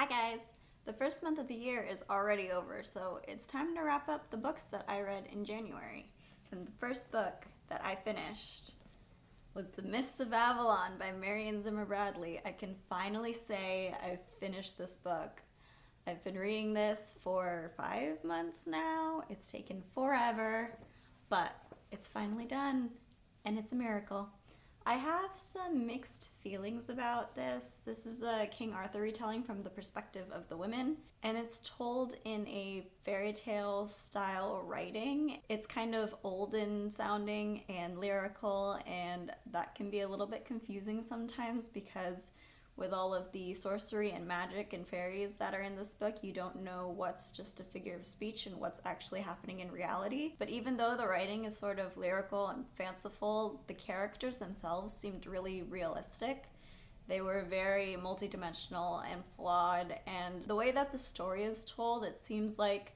Hi guys! The first month of the year is already over, so it's time to wrap up the books that I read in January. And the first book that I finished was The Mists of Avalon by Marion Zimmer Bradley. I can finally say I've finished this book. I've been reading this for 5 months now. It's taken forever, but it's finally done, and it's a miracle. I have some mixed feelings about this. This is a King Arthur retelling from the perspective of the women, and it's told in a fairy tale style writing. It's kind of olden sounding and lyrical, and that can be a little bit confusing sometimes because with all of the sorcery and magic and fairies that are in this book, you don't know what's just a figure of speech and what's actually happening in reality. But even though the writing is sort of lyrical and fanciful, the characters themselves seemed really realistic. They were very multidimensional and flawed, and the way that the story is told, it seems like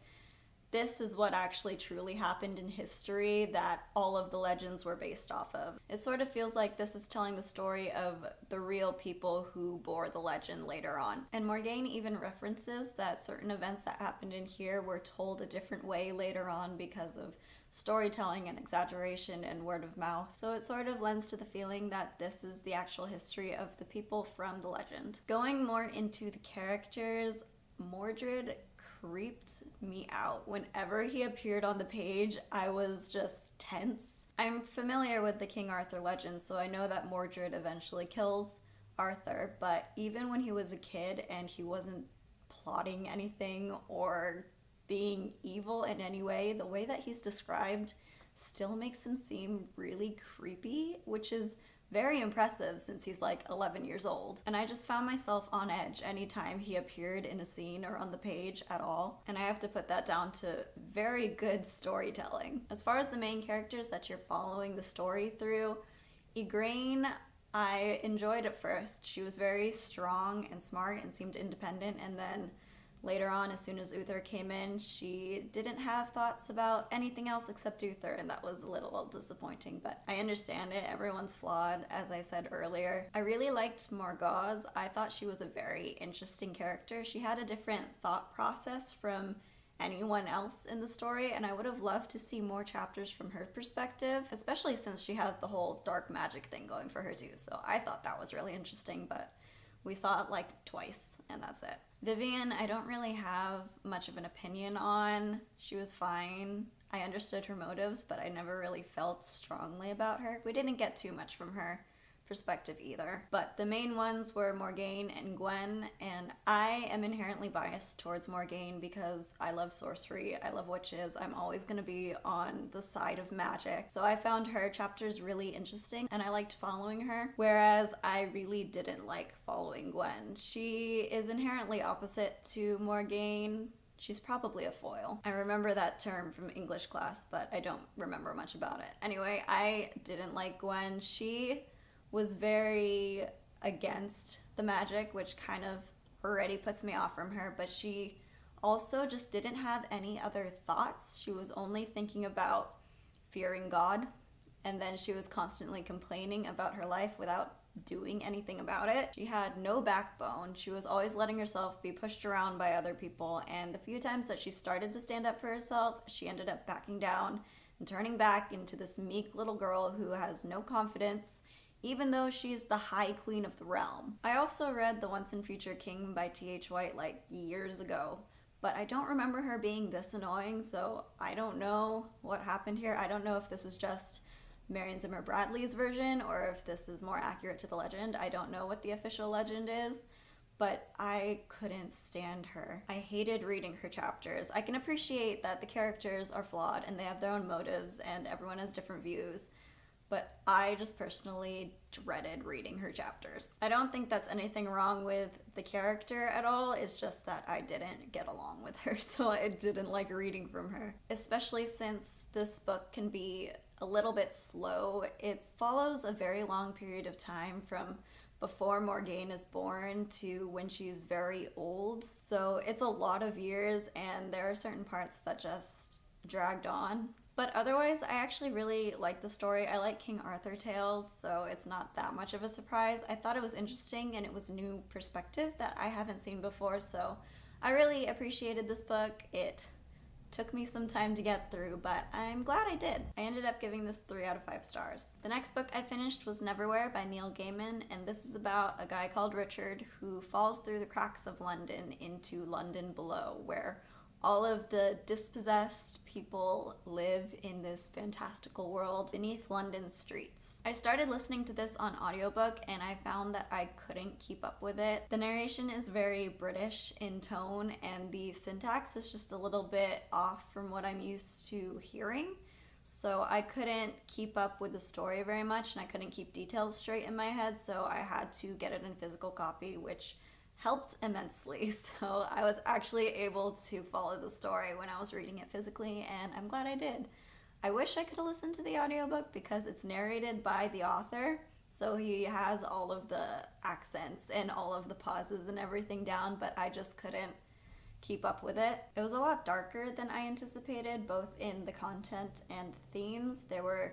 this is what actually truly happened in history that all of the legends were based off of. It sort of feels like this is telling the story of the real people who bore the legend later on. And Morgaine even references that certain events that happened in here were told a different way later on because of storytelling and exaggeration and word of mouth. So it sort of lends to the feeling that this is the actual history of the people from the legend. Going more into the characters, Mordred creeped me out. Whenever he appeared on the page, I was just tense. I'm familiar with the King Arthur legend, so I know that Mordred eventually kills Arthur, but even when he was a kid and he wasn't plotting anything or being evil in any way, the way that he's described still makes him seem really creepy, which is very impressive since he's like 11 years old. And I just found myself on edge anytime he appeared in a scene or on the page at all. And I have to put that down to very good storytelling. As far as the main characters that you're following the story through, Igraine, I enjoyed at first. She was very strong and smart and seemed independent, and then later on, as soon as Uther came in, she didn't have thoughts about anything else except Uther, and that was a little disappointing, but I understand it. Everyone's flawed, as I said earlier. I really liked Morgause. I thought she was a very interesting character. She had a different thought process from anyone else in the story, and I would have loved to see more chapters from her perspective, especially since she has the whole dark magic thing going for her too, so I thought that was really interesting, but we saw it like twice, and that's it. Vivian, I don't really have much of an opinion on. She was fine. I understood her motives, but I never really felt strongly about her. We didn't get too much from her perspective either. But the main ones were Morgaine and Gwen, and I am inherently biased towards Morgaine because I love sorcery, I love witches, I'm always going to be on the side of magic. So I found her chapters really interesting and I liked following her, whereas I really didn't like following Gwen. She is inherently opposite to Morgaine. She's probably a foil. I remember that term from English class, but I don't remember much about it. Anyway, I didn't like Gwen. She was very against the magic, which kind of already puts me off from her, but she also just didn't have any other thoughts. She was only thinking about fearing God, and then she was constantly complaining about her life without doing anything about it. She had no backbone. She was always letting herself be pushed around by other people, and the few times that she started to stand up for herself, she ended up backing down and turning back into this meek little girl who has no confidence, even though she's the High Queen of the realm. I also read The Once and Future King by T.H. White like years ago, but I don't remember her being this annoying, so I don't know what happened here. I don't know if this is just Marion Zimmer Bradley's version or if this is more accurate to the legend. I don't know what the official legend is, but I couldn't stand her. I hated reading her chapters. I can appreciate that the characters are flawed and they have their own motives and everyone has different views, but I just personally dreaded reading her chapters. I don't think that's anything wrong with the character at all, it's just that I didn't get along with her, so I didn't like reading from her. Especially since this book can be a little bit slow. It follows a very long period of time from before Morgaine is born to when she's very old, so it's a lot of years and there are certain parts that just dragged on. But otherwise, I actually really like the story. I like King Arthur tales, so it's not that much of a surprise. I thought it was interesting and it was a new perspective that I haven't seen before, so I really appreciated this book. It took me some time to get through, but I'm glad I did. I ended up giving this 3 out of 5 stars. The next book I finished was Neverwhere by Neil Gaiman, and this is about a guy called Richard who falls through the cracks of London into London below, where all of the dispossessed people live in this fantastical world beneath London's streets. I started listening to this on audiobook and I found that I couldn't keep up with it. The narration is very British in tone and the syntax is just a little bit off from what I'm used to hearing. So I couldn't keep up with the story very much and I couldn't keep details straight in my head, so I had to get it in physical copy, which helped immensely. So I was actually able to follow the story when I was reading it physically, and I'm glad I did. I wish I could have listened to the audiobook because it's narrated by the author, so he has all of the accents and all of the pauses and everything down, but I just couldn't keep up with it. It was a lot darker than I anticipated, both in the content and the themes. There were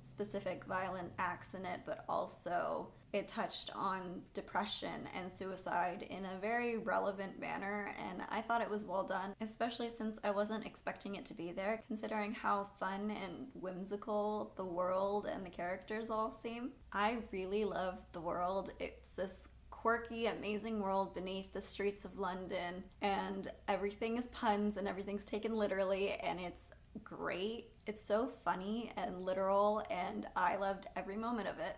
specific violent acts in it, but also it touched on depression and suicide in a very relevant manner, and I thought it was well done, especially since I wasn't expecting it to be there, considering how fun and whimsical the world and the characters all seem. I really love the world. It's this quirky, amazing world beneath the streets of London, and everything is puns and everything's taken literally, and it's great. It's so funny and literal, and I loved every moment of it.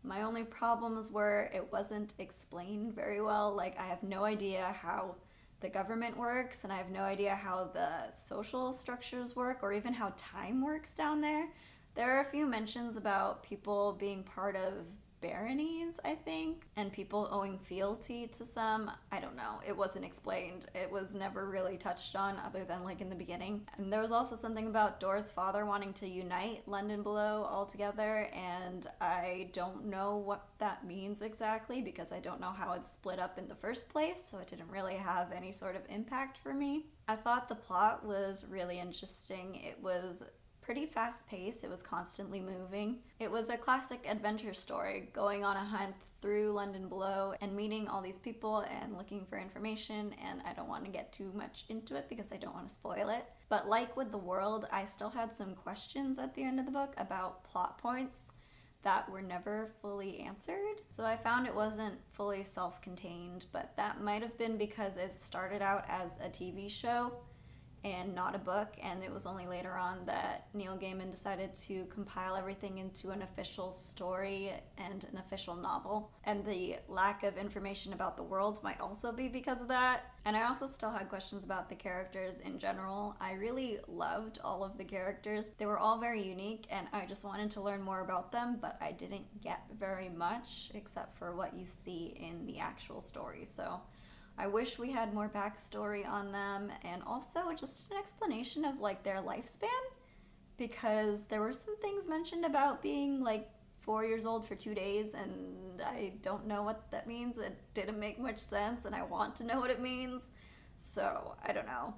My only problems were it wasn't explained very well. Like, I have no idea how the government works, and I have no idea how the social structures work, or even how time works down there. There are a few mentions about people being part of baronies, I think, and people owing fealty to some. I don't know. It wasn't explained. It was never really touched on other than like in the beginning. And there was also something about Dora's father wanting to unite London below all together, and I don't know what that means exactly because I don't know how it's split up in the first place, so it didn't really have any sort of impact for me. I thought the plot was really interesting. It was pretty fast-paced. It was constantly moving. It was a classic adventure story, going on a hunt through London below and meeting all these people and looking for information, and I don't want to get too much into it because I don't want to spoil it. But like with the world, I still had some questions at the end of the book about plot points that were never fully answered. So I found it wasn't fully self-contained, but that might have been because it started out as a TV show and not a book, and it was only later on that Neil Gaiman decided to compile everything into an official story and an official novel. And the lack of information about the world might also be because of that. And I also still had questions about the characters in general. I really loved all of the characters. They were all very unique, and I just wanted to learn more about them, but I didn't get very much except for what you see in the actual story. So I wish we had more backstory on them, and also just an explanation of like their lifespan, because there were some things mentioned about being like 4 years old for 2 days, and I don't know what that means. It didn't make much sense, and I want to know what it means. So I don't know.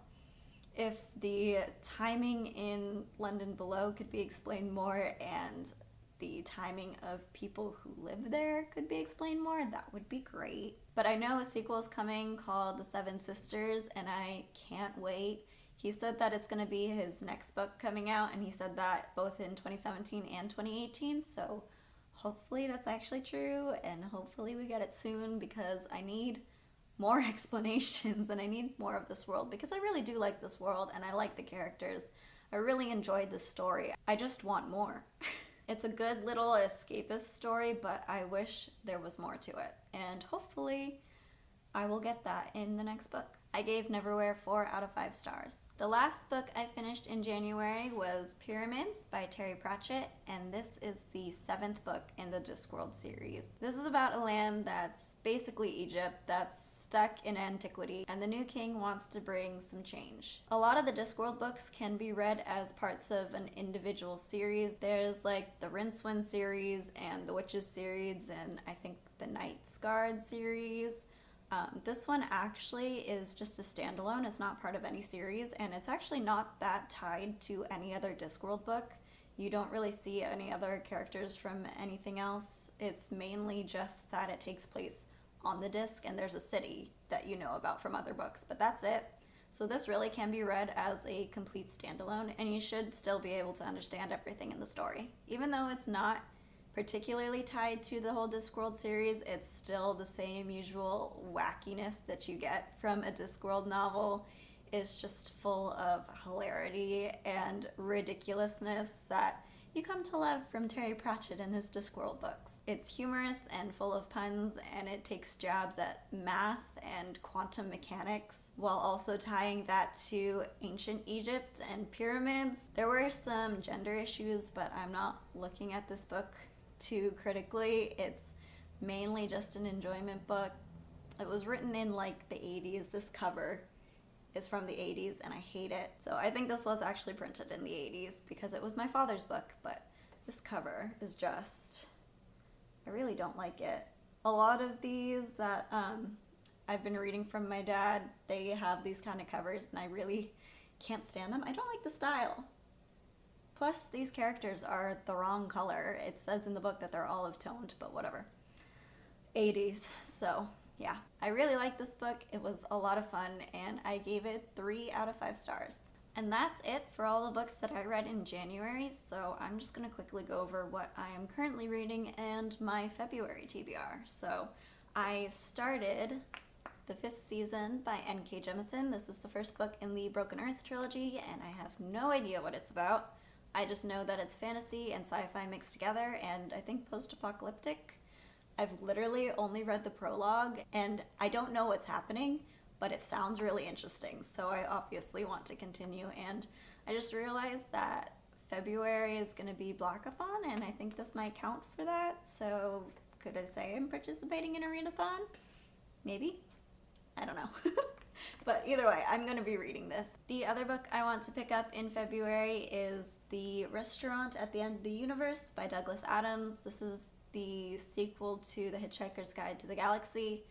If the timing in London below could be explained more, and the timing of people who live there could be explained more, that would be great. But I know a sequel is coming called The Seven Sisters, and I can't wait. He said that it's going to be his next book coming out, and he said that both in 2017 and 2018, so hopefully that's actually true, and hopefully we get it soon, because I need more explanations and I need more of this world, because I really do like this world and I like the characters. I really enjoyed this story. I just want more. It's a good little escapist story, but I wish there was more to it. And hopefully I will get that in the next book. I gave Neverwhere 4 out of 5 stars. The last book I finished in January was Pyramids by Terry Pratchett, and this is the 7th book in the Discworld series. This is about a land that's basically Egypt that's stuck in antiquity, and the new king wants to bring some change. A lot of the Discworld books can be read as parts of an individual series. There's like the Rincewind series and the Witches series, and I think the Knight's Guard series. This one actually is just a standalone. It's not part of any series, and it's actually not that tied to any other Discworld book. You don't really see any other characters from anything else. It's mainly just that it takes place on the disc, and there's a city that you know about from other books, but that's it. So this really can be read as a complete standalone, and you should still be able to understand everything in the story. Even though it's not particularly tied to the whole Discworld series, it's still the same usual wackiness that you get from a Discworld novel. It's just full of hilarity and ridiculousness that you come to love from Terry Pratchett and his Discworld books. It's humorous and full of puns, and it takes jabs at math and quantum mechanics while also tying that to ancient Egypt and pyramids. There were some gender issues, but I'm not looking at this book too critically. It's mainly just an enjoyment book. It was written in like the 80s. This cover is from the 80s and I hate it. So I think this was actually printed in the 80s because it was my father's book, but this cover is just, I really don't like it. A lot of these that I've been reading from my dad, they have these kind of covers and I really can't stand them. I don't like the style. Plus, these characters are the wrong color. It says in the book that they're olive toned, but whatever. 80s, so yeah. I really like this book. It was a lot of fun, and I gave it 3 out of 5 stars. And that's it for all the books that I read in January, so I'm just going to quickly go over what I am currently reading and my February TBR. So I started the 5th season by N.K. Jemisin. This is the first book in the Broken Earth trilogy, and I have no idea what it's about. I just know that it's fantasy and sci-fi mixed together, and I think post-apocalyptic. I've literally only read the prologue, and I don't know what's happening, but it sounds really interesting, so I obviously want to continue, and I just realized that February is going to be Blackathon, and I think this might count for that, so could I say I'm participating in a readathon? Maybe? I don't know. But either way, I'm going to be reading this. The other book I want to pick up in February is The Restaurant at the End of the Universe by Douglas Adams. This is the sequel to The Hitchhiker's Guide to the Galaxy.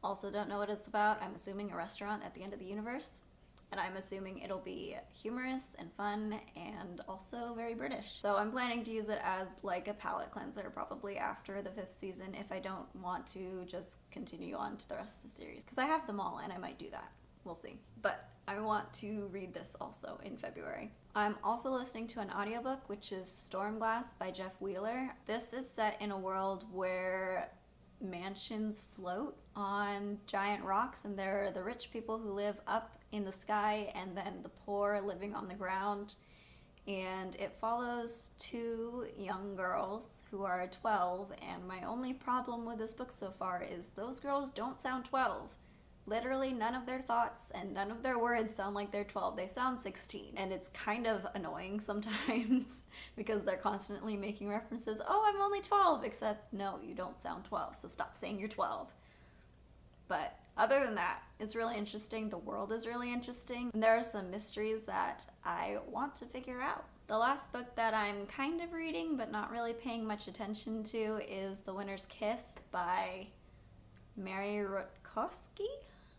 Also don't know what it's about. I'm assuming a restaurant at the end of the universe. And I'm assuming it'll be humorous and fun and also very British. So I'm planning to use it as like a palate cleanser probably after the 5th season if I don't want to just continue on to the rest of the series. Because I have them all and I might do that. We'll see. But I want to read this also in February. I'm also listening to an audiobook, which is Stormglass by Jeff Wheeler. This is set in a world where mansions float on giant rocks, and there are the rich people who live up in the sky and then the poor living on the ground. And it follows 2 young girls who are 12, and my only problem with this book so far is those girls don't sound 12. Literally none of their thoughts and none of their words sound like they're 12. They sound 16. And it's kind of annoying sometimes because they're constantly making references. Oh, I'm only 12. Except, no, you don't sound 12. So stop saying you're 12. But other than that, it's really interesting. The world is really interesting. And there are some mysteries that I want to figure out. The last book that I'm kind of reading but not really paying much attention to is The Winter's Kiss by Marion Rutkoski,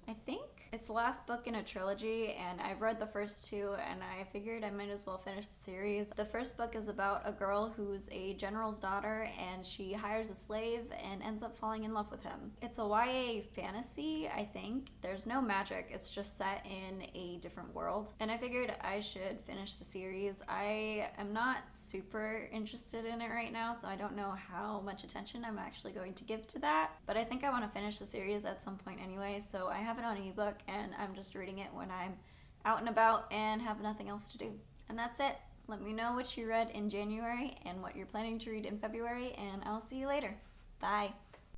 I think. It's the last book in a trilogy, and I've read the first 2, and I figured I might as well finish the series. The first book is about a girl who's a general's daughter, and she hires a slave and ends up falling in love with him. It's a YA fantasy, I think. There's no magic, it's just set in a different world, and I figured I should finish the series. I am not super interested in it right now, so I don't know how much attention I'm actually going to give to that, but I think I want to finish the series at some point anyway, so I have it on ebook, and I'm just reading it when I'm out and about and have nothing else to do. And that's it. Let me know what you read in January and what you're planning to read in February, and I'll see you later. Bye.